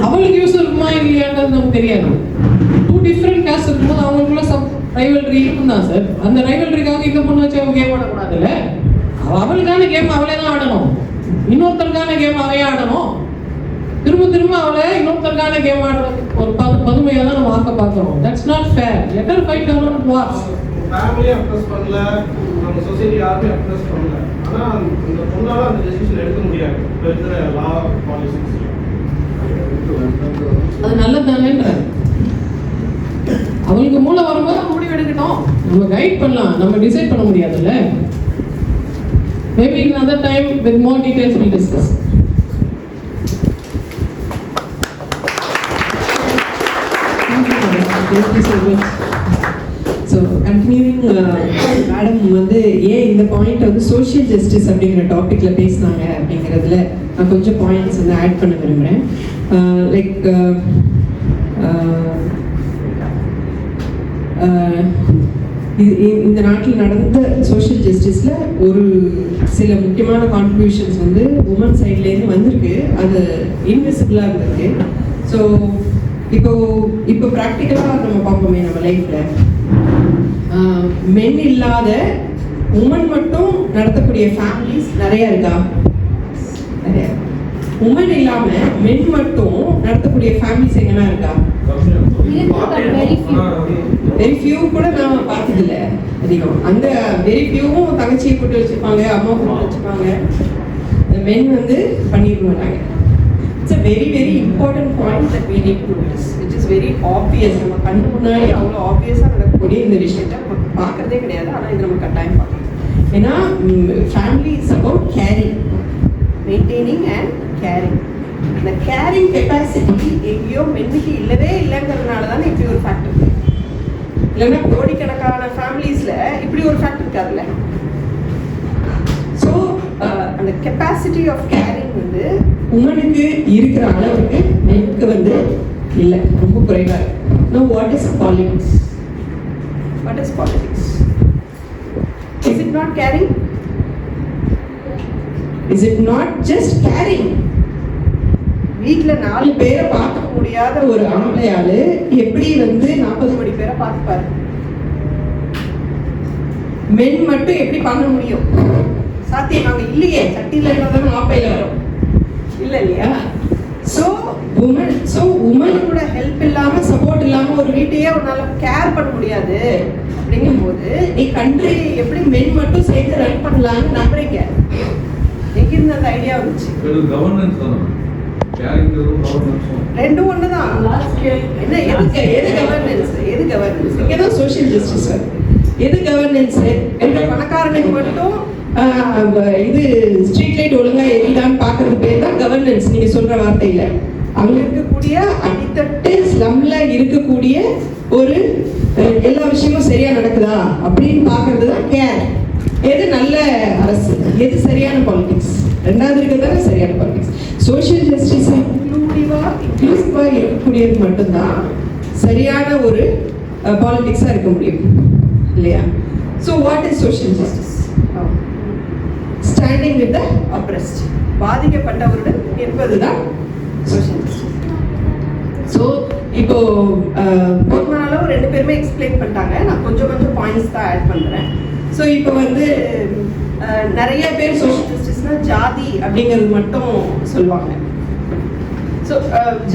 அவங்களுக்கு யூஸ் இருக்குமா இல்லையான்றது நமக்கு தெரியாது. 2 different caste இருக்கும்போது அவங்களுக்குள்ள சப் ரைவல்ரி இருக்கும் தான் சார். அந்த ரைவல்ரிக்காக இந்த பொண்ணு வச்சு அவங்க கேம் ஆடக்கூடாதுல்ல. அவளுக்கான கேம் அவளே தான் ஆடணும், இன்னொருத்தருக்கான கேம் அவையே ஆடணும். திரும்ப அவளை இன்னொருத்தருக்கான கேம் ஆடுறது ஒரு பதுமையாக தான் நம்ம ஆக்க பார்க்குறோம். That's not fair. Let her fight her own wars. Family oppress பண்ணல, நம்ம சொசைட்டி யாருமே அப்ரஸ் பண்ணல. ஆனா இந்த பொண்ணால அந்த டெசிஷன் எடுக்க முடியாது. இருக்கிற லா பாலிசிஸ் அது நல்லது தானேன்ற அவங்களுக்கு மூளை வரும்போது முடிவு எடுக்கட்டும். நம்ம கைட் பண்ணலாம், நம்ம டிசைட் பண்ண முடியாதுல்ல. Maybe another time with more details we'll discuss. Thank you so much. So continuing madam வந்து ஏன் இந்த பாயிண்ட் வந்து சோஷியல் ஜஸ்டிஸ் அப்படிங்கிற டாப்பிக்கில் பேசினாங்க அப்படிங்கிறதுல நான் கொஞ்சம் பாயிண்ட்ஸ் வந்து ஆட் பண்ண விரும்புகிறேன். லைக் இந்த நாட்டில் நடந்த சோஷியல் ஜஸ்டிஸில் ஒரு சில முக்கியமான கான்ட்ரிபியூஷன்ஸ் வந்து உமன் சைட்லேருந்து வந்திருக்கு. அது இன்விசிபிளாக இருந்திருக்கு. ஸோ இப்போ ப்ராக்டிக்கலாக நம்ம பார்ப்போமே நம்ம லைஃப்பில் மென் இல்லாத உமன் மட்டும் நடத்தக்கூடிய ஃபேமிலிஸ் நிறைய இருக்கா? நிறைய. உமன் இல்லாம மென் மட்டும் நடத்தக்கூடிய ஃபேமிலிஸ் எங்கன்னா இருக்கா? வெரி ஃபியூ கூட நான் பார்த்ததில்ல அதிகம். அந்த வெரி ஃபியூவும் தங்கச்சியை போட்டு வச்சுருப்பாங்க, அம்மா போட்டு வச்சுருப்பாங்க. மென் வந்து பண்ணிருக்க மாட்டாங்க. It's a very very important point that we need to notice, which is very obvious. நம்ம கண்ணு முன்னாடி அவ்வளோ ஆப்வியஸாக நடக்கக்கூடிய இந்த விஷயத்தை நம்ம பார்க்கறதே கிடையாது. ஆனால் இது நம்ம கட்டாயம் பார்க்கணும். ஏன்னா family is about caring, maintaining and caring. இந்த கேரிங் கெப்பாசிட்டி எங்கேயோ மென்னுக்கு இல்லவே இல்லைங்கிறதுனால தானே இப்படி ஒரு ஃபேக்ட் இருக்கு. இல்லைன்னா கோடிக்கணக்கான ஃபேமிலிஸில் இப்படி ஒரு ஃபேக்ட் இருக்காதுல்ல. ஸோ அந்த கெப்பாசிட்டி ஆஃப் கேரிங் வந்து உமனுக்கு இருக்கிற அளவுக்கு மென்னுக்கு வந்து இல்லை, ரொம்ப குறைவாக இருக்கு. No, what is politics? What is politics? Is it not caring? Is it not just caring? வீட்ல 4 பேரை பார்க்க முடியாத ஒரு ஆம்பளையாளு எப்படி வந்து 40 கோடி பேரை பார்த்துப்பாரு? மென் மட்டும் எப்படி பண்ண முடியும்? சாத்தியம் நாங்க இல்லையே. சட்டியில இருந்தாலும் ஆப்பையில வரும் இல்ல இல்லையா? உமனோட ஹெல்ப் இல்லாம சப்போர்ட் இல்லாம ஒரு வீட்டையே உன்னால கேர் பண்ண முடியாது. அப்படிங்கும் போது நீ கண்ட்ரி எப்படி மென் மட்டும் சேர்த்து ரன் பண்ணலாம்னு நம்புறீங்க? எங்கிருந்து அந்த ஐடியா வந்துச்சு? கவர்னன்ஸ் தான், கேரிங்கிறதும் கவர்னன்ஸும் ரெண்டும் ஒண்ணுதான். என்ன எது கவர்னன்ஸ்? எது கவர்னன்ஸ்? இங்க தான் சோஷியல் ஜஸ்டிஸ் வருது. எது கவர்னன்ஸ்? எந்த பணக்காரனுக்கு மட்டும் இது ஸ்ட்ரீட் லைட் ஒழுங்கா எரியுதான்னு பாக்குறது பேர் தான் கவர்னன்ஸ். நீங்க சொல்ற வார்த்தையில அங்க இருக்கக்கூடிய அடித்தட்டு ஸ்லம்ல இருக்கக்கூடிய ஒரு எல்லா விஷயமும் சரியா நடக்குதா அப்படின்னு பாக்குறது தான் கேர். எது நல்ல அரசு, எது சரியான பாலிடிக்ஸ்? ரெண்டாவது இருக்கிறது சரியான பாலிடிக்ஸ். சோஷியல் ஜஸ்டிஸ் இன்க்ளூசிவா இருக்கக்கூடியது மட்டும்தான் சரியான ஒரு பாலிடிக்ஸா இருக்க முடியும் இல்லையா? So what is social justice? Standing with the oppressed, பாதிக்கப்பட்டவருடன் இருப்பதுதான் சோஷியல் ஜஸ்டிஸ். ஸோ இப்போ போதுமான அளவு 2 பேருமே எக்ஸ்பிளைன் பண்ணிட்டாங்க. நான் கொஞ்சம் பாயிண்ட்ஸ் தான் ஆட் பண்ணுறேன். ஸோ இப்போ வந்து நிறைய பேர் சோஷியல் ஜஸ்டிஸ்னா ஜாதி அப்படிங்கிறது மட்டும் சொல்லுவாங்க. ஸோ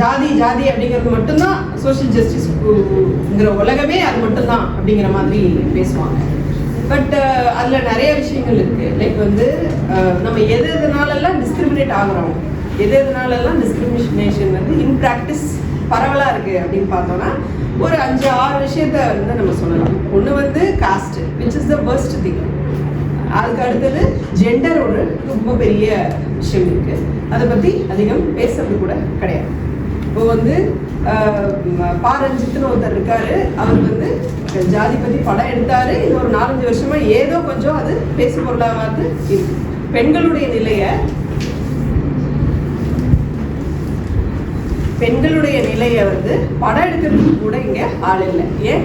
ஜாதி அப்படிங்கிறது மட்டும்தான் சோஷியல் ஜஸ்டிஸ்ங்கிற உலகமே அது மட்டும்தான் அப்படிங்கிற மாதிரி பேசுவாங்க. பட் அதில் நிறைய விஷயங்கள் இருக்குது. லைக் வந்து நம்ம எதுனாலெல்லாம் டிஸ்கிரிமினேட் ஆகுறோம், எதுனாலெல்லாம் டிஸ்கிரிமினேஷன் வந்து இன் ப்ராக்டிஸ் பரவலாக இருக்குது அப்படின்னு பார்த்தோன்னா ஒரு 5-6 விஷயத்த வந்து நம்ம சொல்லலாம். ஒன்று வந்து cost, which is the first thing. அதுக்கு அடுத்தது ஜெண்டர் ஒரு ரொம்ப பெரிய விஷயம் இருக்குது. அதை பற்றி அதிகம் பேசுறது கூட கிடையாது. இப்போ வந்து பாரஞ்சித்னு ஒருத்தர் இருக்காரு. அவர் வந்து ஜாதி பற்றி படம் எடுத்தாரு. இது ஒரு 4-5 வருஷமா ஏதோ கொஞ்சம் அது பேசு பொருளாவது இருக்கு. பெண்களுடைய நிலையை வந்து படம் எடுக்கிறதுக்கு கூட இங்க ஆள் இல்லை. ஏன்?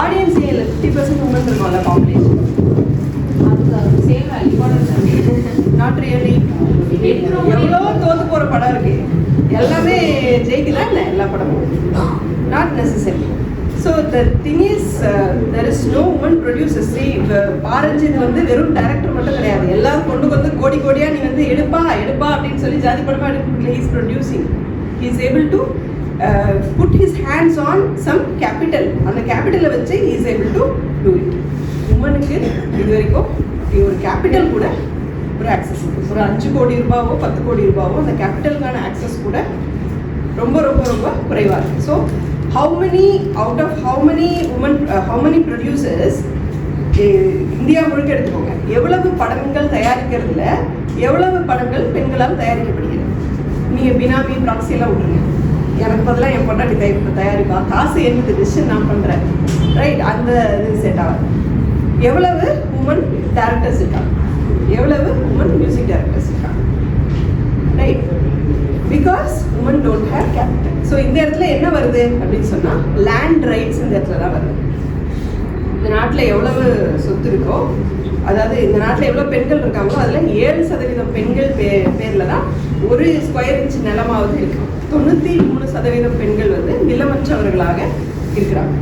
ஆடியன்ஸ் 50% உமன் இருக்கும்ல பாப்புலேஷன். Not really. எவ்வளோ தோத்து போற படம் இருக்கு, எல்லாமே ஜெயிக்குதா இல்லை? எல்லா படமும் not necessary. So the thing is there is no woman producers. Paranjith வந்து வெறும் டைரக்டர் மட்டும் கிடையாது. எல்லாரும் கொண்டு கோடியா நீ வந்து எடுப்பா அப்படின்னு சொல்லி ஜாதி படமா எடுக்க is producing. He is able to put his hands on some capital. அந்த கேபிட்டலை வச்சு he is able to do it. உமனுக்கு இது வரைக்கும் ஒரு கேபிட்டல் கூட ஒரு ஆக்சஸ், ஒரு 5 கோடி ரூபாவோ 10 கோடி ரூபாவோ அந்த கேபிட்டலுக்கான ஆக்சஸ் கூட ரொம்ப குறைவாக இருக்குது. So how many producers India முழுக்க எடுத்துக்கோங்க. எவ்வளவு படங்கள் தயாரிக்கிறதுல எவ்வளவு படங்கள் பெண்களால் தயாரிக்கப்படுகிறது? நீங்கள் பினாமி ப்ராக்ஸி எல்லாம் விட்டுருங்க. எனக்கு பதிலாக என் பொண்டாட்டி தயாரிப்பா, காசு என்னது டிசிஷன் நான் பண்ணுறேன், ரைட்? அந்த இது செட் ஆகும். எவ்வளவு உமன் டேரக்டர்ஸ் இருக்காங்க, எவ்வளவு உமன் மியூசிக் டேரக்டர்ஸ் இருக்காங்க, right? Because woman don't have capital. So இந்த இடத்துல என்ன வருது அப்படின்னு சொன்னால் லேண்ட் ரைட்ஸ் இந்த இடத்துல தான் வருது. இந்த நாட்டில் எவ்வளவு சொத்து இருக்கோ, அதாவது இந்த நாட்டில் எவ்வளோ பெண்கள் இருக்காங்களோ அதில் 7% பெண்கள் பேரில் தான் ஒரு ஸ்கொயர் இன்ச் நிலமாவது இருக்கு. 93% பெண்கள் வந்து நிலமற்றவர்களாக இருக்கிறாங்க.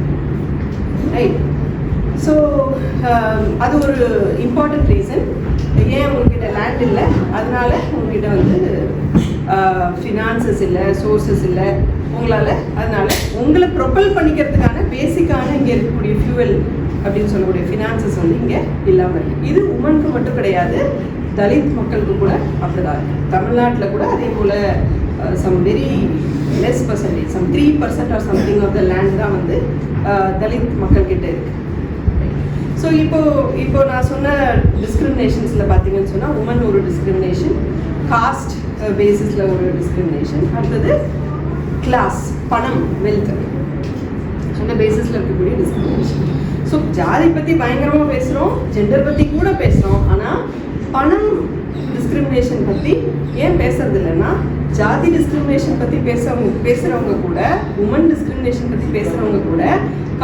ரைட். ஸோ அது ஒரு இம்பார்ட்டன்ட் ரீசன். ஏன் உங்ககிட்ட லேண்ட் இல்லை, அதனால உங்ககிட்ட வந்து ஃபினான்சஸ் இல்லை, சோர்சஸ் இல்லை உங்களால். அதனால உங்களை ப்ரொபல் பண்ணிக்கிறதுக்கான பேசிக்கான இங்கே இருக்கக்கூடிய ஃபியூவல் அப்படின்னு சொல்லக்கூடிய ஃபினான்சஸ் வந்து இங்கே இல்லாமல் இருக்குது. இது உமனுக்கு மட்டும் கிடையாது, தலித் மக்களுக்கு கூட அப்படிதான் இருக்குது. தமிழ்நாட்டில் கூட அதே போல் some very less percentage, some 3% or something of the land தான் வந்து தலித் மக்கள்கிட்ட இருக்குது. ஸோ இப்போ நான் சொன்ன டிஸ்கிரிமினேஷன்ஸில் பார்த்தீங்கன்னு சொன்னால் உமன் ஒரு டிஸ்கிரிமினேஷன், காஸ்ட் பேசிஸில் ஒரு டிஸ்கிரிமினேஷன், அடுத்தது கிளாஸ், பணம், வெல்த் அந்த பேசிஸில் இருக்கக்கூடிய டிஸ்கிரிமினேஷன். ஸோ ஜாதி பற்றி பயங்கரமாக பேசுகிறோம், ஜெண்டர் பற்றி கூட பேசுகிறோம், ஆனால் பணம் டிஸ்கிரிமினேஷன் பற்றி ஏன் பேசுறது இல்லைன்னா, ஜாதி டிஸ்கிரிமினேஷன் பற்றி பேசுகிறவங்க கூட, உமன் டிஸ்கிரிமினேஷன் பற்றி பேசுகிறவங்க கூட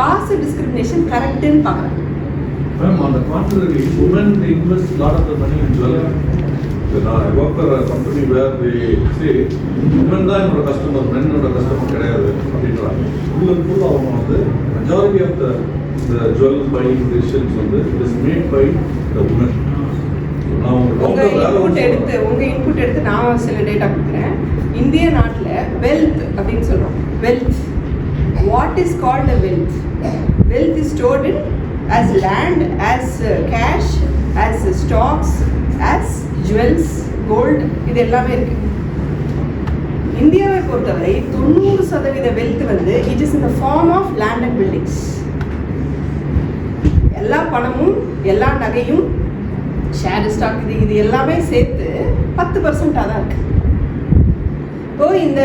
காசு டிஸ்கிரிமினேஷன் கரெக்டுன்னு பார்க்குறாங்க. Ma'am, on the contrary, women invest a lot of the money in jewelry. I work for a company where they say, women தான் என்னோட கஸ்டமர், மென்னோட கஸ்டமர் கிடையாது அப்படின்றாங்க. ஃபுல் அண்ட் ஃபுல் அவங்க வந்து majority of the jewel buying decisions வந்து it is made by the woman. உங்க input எடுத்து நான் சில டேட்டா கொடுக்குறேன். இந்திய நாட்டில் வெல்த் அப்படின்னு சொல்கிறோம். Wealth, what is called a wealth? Wealth is stored in as land, as cash, as stocks, as jewels, gold, இது எல்லாமே இருக்கு. இந்தியாவை பொறுத்தவரை 90% வெல்த் வந்து it is in the form of land and buildings. எல்லா பணமும், எல்லா நகையும், ஷேர் ஸ்டாக், இது எல்லாமே சேர்த்து 10% தான் இருக்கு. இப்போ இந்த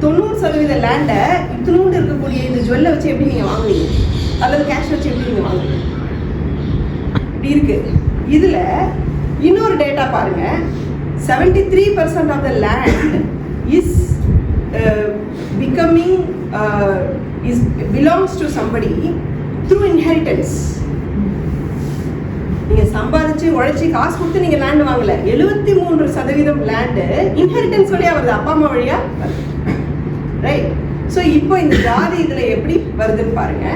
90% லேண்டை இத்தினோண்டு இருக்கக்கூடிய இந்த ஜுவல்லை வச்சு எப்படி நீங்கள் வாங்குவீங்க, அல்லது கேஷ் வச்சு எப்படி நீங்கள் வாங்குவீங்க? இப்படி இருக்கு. இதில் இன்னொரு டேட்டா பாருங்க, 73% of the land is belongs to somebody through inheritance. நீங்கள் சம்பாதிச்சு உழைச்சி காசு கொடுத்து நீங்கள் லேண்ட் வாங்கல. 73% லேண்டு இன்ஹெரிட்டன்ஸ் வழியாக வருது, அப்பா அம்மா வழியாக வருது. ரைட். ஸோ இப்போ இந்த ஜாதி இதில் எப்படி வருதுன்னு பாருங்க.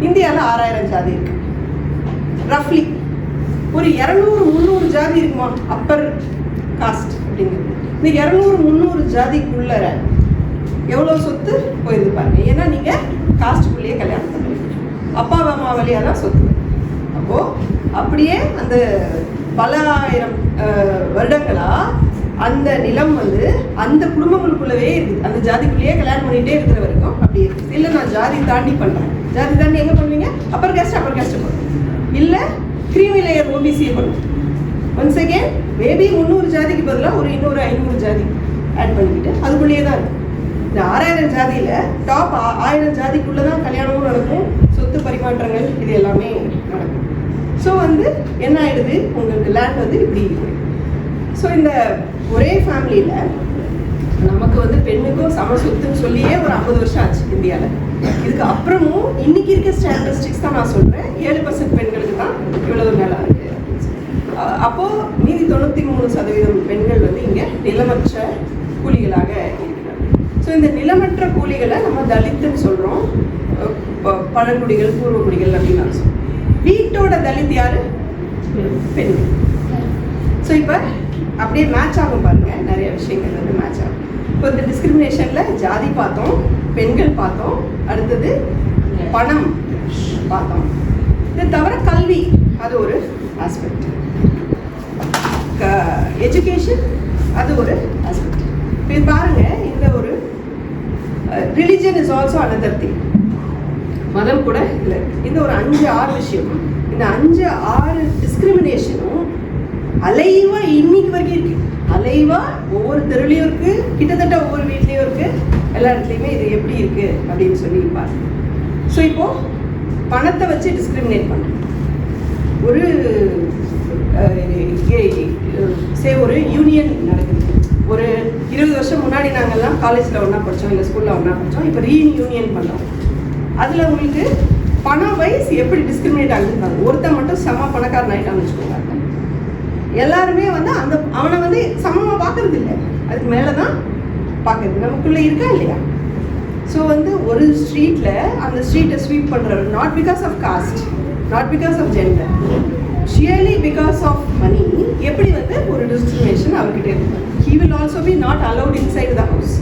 இந்தியாவில் 6000 ஜாதி இருக்கு ரஃப்லி. ஒரு 200-300 ஜாதி இருக்குமா அப்பர் காஸ்ட் அப்படிங்கிறது. இந்த 200-300 ஜாதிக்குள்ள எவ்வளோ சொத்து போயிருந்து பாருங்க. ஏன்னா நீங்கள் காஸ்ட்டுக்குள்ளேயே கல்யாணம் பண்ணுறீங்க, அப்பா அம்மா வழியாக தான் சொத்து. அப்போது அப்படியே அந்த பல ஆயிரம் வருடங்களாக அந்த நிலம் வந்து அந்த குடும்பங்களுக்குள்ளவே இருக்குது, அந்த ஜாதிக்குள்ளேயே கல்யாணம் பண்ணிகிட்டே இருக்கிற வரைக்கும் அப்படி இருக்குது. இல்லை நான் ஜாதி தாண்டி பண்ணுறேன், ஜாதி தாண்டி எங்கே பண்ணுவீங்க? அப்பர் கேஸ்ட் பண்ணுவோம், இல்லை கிரீமி லேயர் ஓபிசியை பண்ணுவோம். ஒன்ஸ் அகேன் மேபி 300 ஜாதிக்கு பதிலாக ஒரு இன்னொரு 500 ஜாதி ஆட் பண்ணிக்கிட்டு அதுக்குள்ளேயே தான் இருக்கும். இந்த 6000 ஜாதியில் டாப் 1000 ஜாதிக்குள்ளே தான் கல்யாணமும் நடக்கும், சொத்து பரிமாற்றங்கள் இது எல்லாமே நடக்கும். ஸோ வந்து என்ன ஆகிடுது, உங்களுக்கு லேண்ட் வந்து இப்படி இருக்குது. ஸோ இந்த ஒரே ஃபேமிலியில் நமக்கு வந்து பெண்ணுக்கும் சம சொத்துன்னு சொல்லியே ஒரு 50 வருஷம் ஆச்சு இந்தியாவில். இதுக்கு அப்புறமும் இன்னைக்கு இருக்க ஸ்டாட்டிஸ்டிக்ஸ் தான் நான் சொல்கிறேன், 7% பெண்களுக்கு தான் இவ்வளவு நிலம் இருக்குது. அப்போது மீதி 93% பெண்கள் வந்து இங்கே நிலமற்ற கூலிகளாக இருக்கிறாங்க. ஸோ இந்த நிலமற்ற கூலிகளை நம்ம தலித்துன்னு சொல்கிறோம், பழங்குடிகள், பூர்வக்குடிகள் அப்படின்னு நான் சொல்கிறோம். வீட்டோட தலித் யார்? பெண்கள். ஸோ இப்போ அப்படியே மேட்ச் ஆகும் பாருங்க, நிறைய விஷயங்கள் வந்து மேட்ச் ஆகும். இப்போ இந்த டிஸ்கிரிமினேஷனில் ஜாதி பார்த்தோம், பெண்கள் பார்த்தோம், அடுத்தது பணம் பார்த்தோம். இது தவிர கல்வி அது ஒரு ஆஸ்பெக்ட், எஜுகேஷன் அது ஒரு ஆஸ்பெக்ட். இப்போ பாருங்க, இந்த ஒரு religion is also another thing. மதம் கூட இல்லை. இந்த ஒரு 5-6 விஷயம், இந்த 5-6 டிஸ்கிரிமினேஷனும் அலைவா இன்னைக்கு வரைக்கும் இருக்கு. அலைவா ஒவ்வொரு தெருலையும் இருக்கு, கிட்டத்தட்ட ஒவ்வொரு வீட்லேயும் இருக்கு, எல்லா இடத்துலையுமே இது எப்படி இருக்கு அப்படின்னு சொல்லி பாருங்க. ஸோ இப்போ பணத்தை வச்சு டிஸ்கிரிமினேட் பண்ணுறோம். ஒரு ஒரு யூனியன் நடக்குது. ஒரு 20 வருஷம் முன்னாடி நாங்கள்லாம் காலேஜில் ஒன்றா படித்தோம், இல்லை ஸ்கூலில் ஒன்றா படித்தோம். இப்போ ரீயூனியன் பண்ணுறோம். அதில் உங்களுக்கு பணம் வைஸ் எப்படி டிஸ்கிரிமினேட் ஆகுதுன்றாங்க. ஒருத்தன் மட்டும் செம பணக்காரன் ஆயிட்டான்னு வச்சுக்கோங்க, எல்லாருமே வந்து அந்த அவனை வந்து சமமாக பார்க்கறது இல்லை, அதுக்கு மேலே தான் பார்க்குறது. நமக்குள்ளே இருக்கா இல்லையா? ஸோ வந்து ஒரு ஸ்ட்ரீட்டில் அந்த ஸ்ட்ரீட்டை ஸ்வீப் பண்ணுறவர் not because of caste, not because of gender, surely because of money, எப்படி வந்து ஒரு டிஸ்கிரிமினேஷன் அவர்கிட்ட இருக்கு. He will also be not allowed inside the house,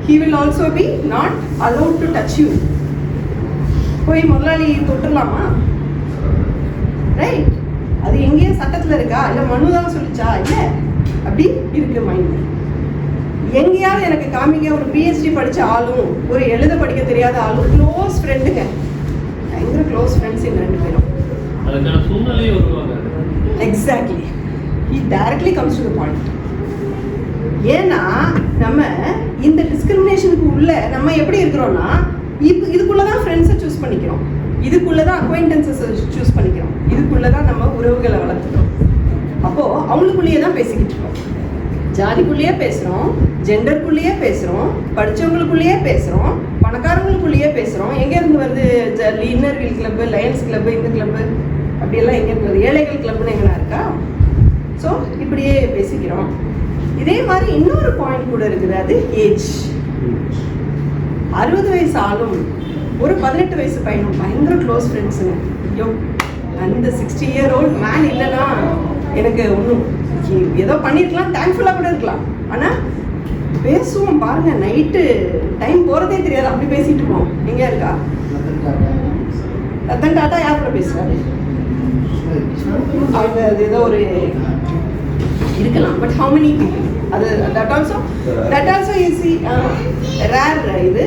he will also be not allowed to touch you. போய் முதலாளி தொட்டுடலாமா? Right, அது எங்கேயும் சட்டத்தில் இருக்கா? இல்லை மனு தான் சொல்லிச்சா? இல்லை, அப்படி இருக்கு மைண்ட். எங்கேயாவது எனக்கு காமிங்க ஒரு பிஹெச்டி படித்த ஆளும் ஒரு எழுத படிக்க தெரியாத ஆளும் க்ளோஸ் ஃப்ரெண்டுங்க, பயங்கர க்ளோஸ் ஃப்ரெண்ட்ஸ் இந்த 2 பேரும். அதுக்கான சூழ்நிலையை உருவாங்க. Exactly, he directly comes to the point. ஏன்னா நம்ம இந்த டிஸ்கிரிமினேஷனுக்கு உள்ள நம்ம எப்படி இருக்கிறோம்னா, இதுக்குள்ள தான் ஃப்ரெண்ட்ஸை சூஸ் பண்ணிக்கிறோம், இதுக்குள்ள தான் அக்வைண்டன்ஸை சூஸ் பண்ணிக்கிறோம், இதுக்குள்ள தான் நம்ம உறவுகளை வளர்த்துக்கிறோம். அப்போது அவங்களுக்குள்ளேயே தான் பேசிக்கிட்டு இருக்கோம், ஜாதிக்குள்ளேயே பேசுகிறோம், ஜெண்டருக்குள்ளேயே பேசுகிறோம், படித்தவங்களுக்குள்ளேயே பேசுகிறோம், பணக்காரங்களுக்குள்ளேயே பேசுகிறோம். எங்கேருந்து வருது? Inner wheel club, lions club, இந்த கிளப்பு அப்படியெல்லாம் எங்கேருந்து வருது? ஏழைகள் கிளப்புன்னு எங்கன்னா இருக்கா? ஸோ இப்படியே பேசிக்கிறோம். இதே மாதிரி இன்னொரு பாயிண்ட் கூட இருக்குது, அது ஏஜ். 60 வயசு ஆளும் ஒரு 18 வயசு பையனும் பயங்கர க்ளோஸ் ஃப்ரெண்ட்ஸுங்க. ஐயோ, அந்த 60-year-old மேன் இல்லைன்னா எனக்கு ஒன்றும் ஏதோ பண்ணியிருக்கலாம், தேங்க்ஃபுல்லாக கூட இருக்கலாம். ஆனால் பேசுவோம் பாருங்க, நைட்டு டைம் போகிறதே தெரியாது, அப்படி பேசிகிட்டு இருப்போம். எங்கே இருக்கா ரத்தன் டாட்டா? யார் கூட பேசுகிறாரு? அவங்க அது ஏதோ ஒரு இருக்கலாம், பட் ஹவு மெனி பீப்புள்? அது தட் ஆல்சோ இஸ் ரேர் இது.